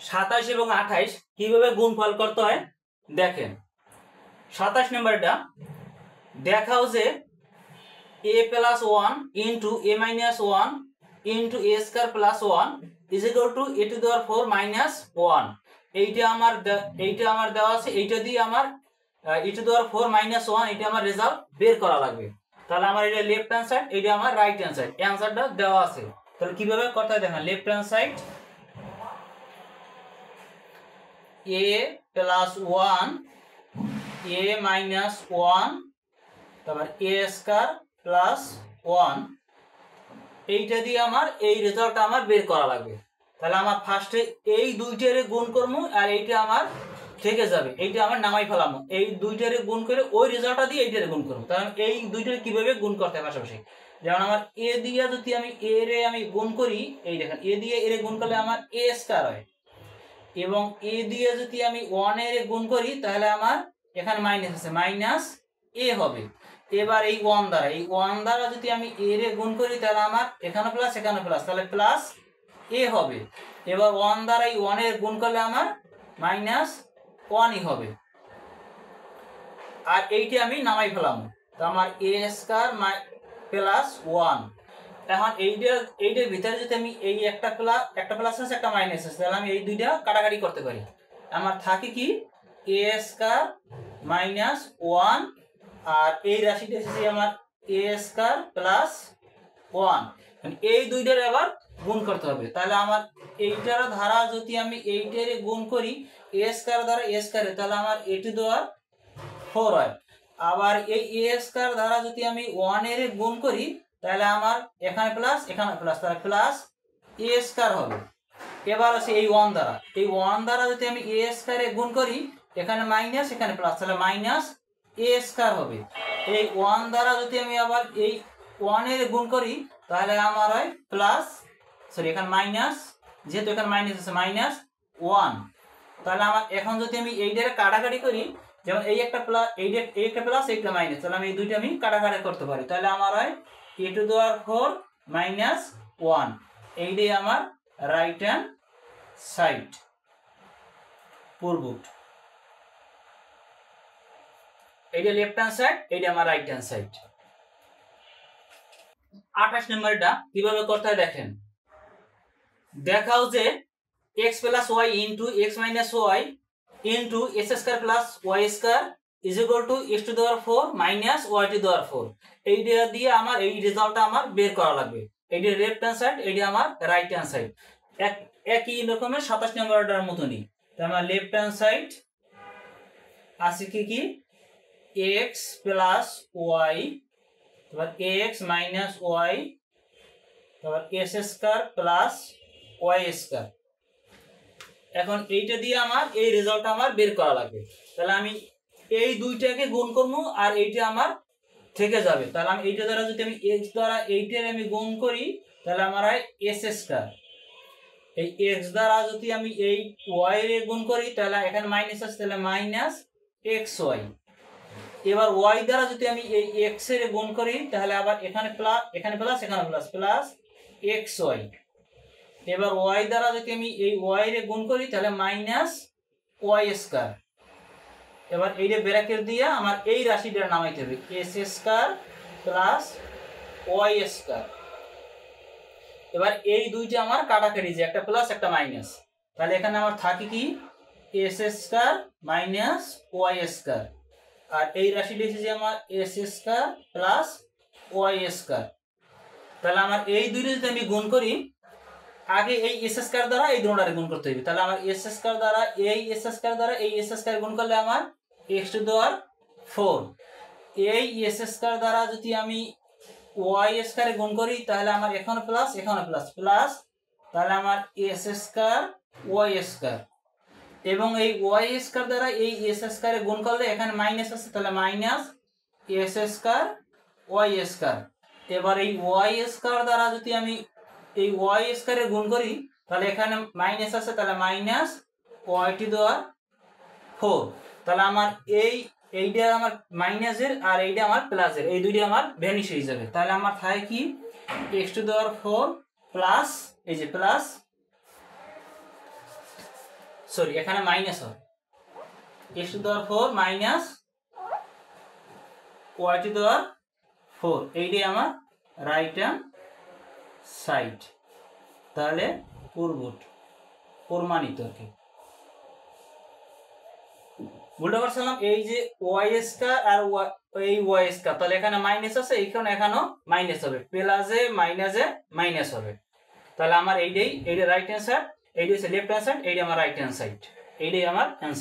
27 এবং 28 কিভাবে গুণফল করতে হয় দেখেন। 27 নম্বরটা দেখাও যে a + 1 * a - 1 * a² + 1 = a⁴ - 1। এইটা আমার দেওয়া আছে। এইটা দিয়ে আমার e⁴ - 1 এটা আমার রেজাল্ট বের করা লাগবে। তাহলে আমার এটা লেফট হ্যান্ড সাইড, এটা আমার রাইট হ্যান্ড সাইড। অ্যানসারটা দেওয়া আছে। তাহলে কিভাবে করতে হয় দেখেন। Left hand side a + 1 a - 1 তারপর a² + 1 এইটা দিয়ে আমার এই রেজাল্টটা আমার বের করা লাগবে। তাহলে আমার ফার্স্টে এই দুইটারে গুণ করব আর এইটা আমার থেকে যাবে, এইটা আমার নামাই ফেলাম। এই দুইটারে গুণ করে ওই রেজাল্টটা দিয়ে এইটারে গুণ করব। তাহলে এই দুইটারে কিভাবে গুণ করতে হয় পাশাপাশি, যেমন আমার a দিয়ে যদি আমি a রে আমি গুণ করি, এই দেখেন a দিয়ে a রে গুণ করলে আমার a² হয়, এবং a দিয়ে যদি আমি 1 এর গুণ করি তাহলে আমার এখানে মাইনাস আছে, -a হবে। এবার এই 1 দ্বারা যদি আমি a রে গুণ করি তাহলে আমার এখানে প্লাস এখানে প্লাস, তাহলে +a হবে। এবার 1 দ্বারা এই 1 এর গুণ করলে আমার -1ই হবে। আর এইটা আমি নামাই ফেলাম, তো আমার a² + 1। এখন এইটার ভিতরে যদি আমি এই একটা প্লাস আছে একটা মাইনাস আছে, তাহলে আমি এই দুইটা কাটাকাটি করতে পারি। আমার থাকে কি a² - 1 আর এই রাশিটা এসেছে আমার a² + 1। এই দুইটার আবার গুণ করতে হবে। তাহলে আমার এইটার ধারা যদি আমি এইটারে গুণ করি a² দ্বারা a², তাহলে আমার a⁴ হয়। আবার এই a² দ্বারা যদি আমি 1 এর গুণ করি তাহলে আমার এখানে প্লাস এখানে প্লাস, তাহলে +a² হবে। এবার আছে এই 1 দ্বারা যদি আমি a² এ গুণ করি এখানে মাইনাস এখানে প্লাস, তাহলে -a² হবে। এই 1 দ্বারা যদি আমি আবার এই 1 এর গুণ করি তাহলে আমার হয় এখানে মাইনাস, যেহেতু এখানে মাইনাস আছে -1। তাহলে আমার এখন যদি আমি এইটারে কাটাকাটি করি, যেমন এই একটা প্লাস এই একটা প্লাস এইটা মাইনাস, তাহলে আমি এই দুইটা আমি কাটাকাটি করতে পারি। তাহলে আমার হয় a⁴ - 1। এইটাই আমার রাইট হ্যান্ড সাইড পূর্বুট। এইটা লেফট হ্যান্ড সাইড, এইটা আমার রাইট হ্যান্ড সাইড। 28 নম্বরটা কিভাবে করতে হয় দেখেন। দেখাও যে x + y * x - y * s² + y² x⁴ - y⁴। এইটা দিয়ে আমার এই রেজাল্টটা আমার বের করা লাগবে। এইটা লেফট হ্যান্ড সাইড, এইটা আমার রাইট হ্যান্ড সাইড। একই রকমের 27 নম্বরটার মতনই। তাহলে আমার লেফট হ্যান্ড সাইড আছে কি x + y তারপর x - y তারপর s² + y²। এখন এইটা দিয়ে আমার এই রেজাল্টটা আমার বের করা লাগবে। তাহলে আমি এই দুইটাকে গুণ করব আর এইটা আমার থেকে যাবে। তাহলে আমি এইটা দ্বারা যদি আমি x দ্বারা এইটার আমি গুণ করি তাহলে আমার হয় s²। এই x দ্বারা যদি আমি এই y এর গুণ করি তাহলে এখানে মাইনাস আছে, তাহলে -xy। এবার y দ্বারা যদি আমি এই x এর গুণ করি তাহলে আবার এখানে প্লাস এখানে প্লাস এখানে প্লাস +xy। এবার y দ্বারা যদি আমি এই y এর গুণ করি তাহলে -y²। এবার এইটা ব্র্যাকেট দিয়ে আমার এই রাশিটা নামাইতে হবে s² + y²। এবার এই দুইটা আমার কাটাকাটি, যে একটা প্লাস একটা মাইনাস, তাহলে এখানে আমার থাকে কি s² - y²। আর এই রাশিটা এসেছে আমার s² + y²। তাহলে আমার এই দুইটা যদি আমি গুণ করি, আগে এই s² দ্বারা এই দুটোটারে গুণ করতে হবে। তাহলে আমার s² দ্বারা এই s² দ্বারা এই s² গুণ করলে আমার x⁴। এই s² দ্বারা যদি আমি y² গুণ করি তাহলে আমার এখানে প্লাস এখানে প্লাস, তাহলে আমার s² y²। এবং এই y² দ্বারা এই s² গুণ করলে এখানে মাইনাস আছে, তাহলে -s² y²। এবার এই y² দ্বারা যদি আমি এই y² গুণ করি তাহলে এখানে মাইনাস আছে, তাহলে -y⁴। তাহলে আমার এইটা আমার মাইনাসের আর এইটা আমার প্লাসের, এই দুইটা আমার ভ্যানিশ হয়ে যাবে। তাহলে আমার থাকে কি x⁴ প্লাস এই যে প্লাস সরি এখানে মাইনাস হবে x to the power 4 minus y to the power 4 এইটাই আমার রাইট হ্যান্ড সাইড। তাহলে প্রমাণিত আর কি। উল্টা করছিলাম এই যে ওয়াই স্কয়ার আর এই ওয়াই স্কয়ার, তাহলে এখানে মাইনাস আছে, এখানেও মাইনাস হবে, প্লাসে মাইনাসে মাইনাস হবে। তাহলে আমার এইটাই রাইট হ্যান্ড সাইড, এইটা হচ্ছে লেফট হ্যান্ড সাইড, এইটা আমার রাইট হ্যান্ড সাইড, এইটাই আমার অ্যান্সার।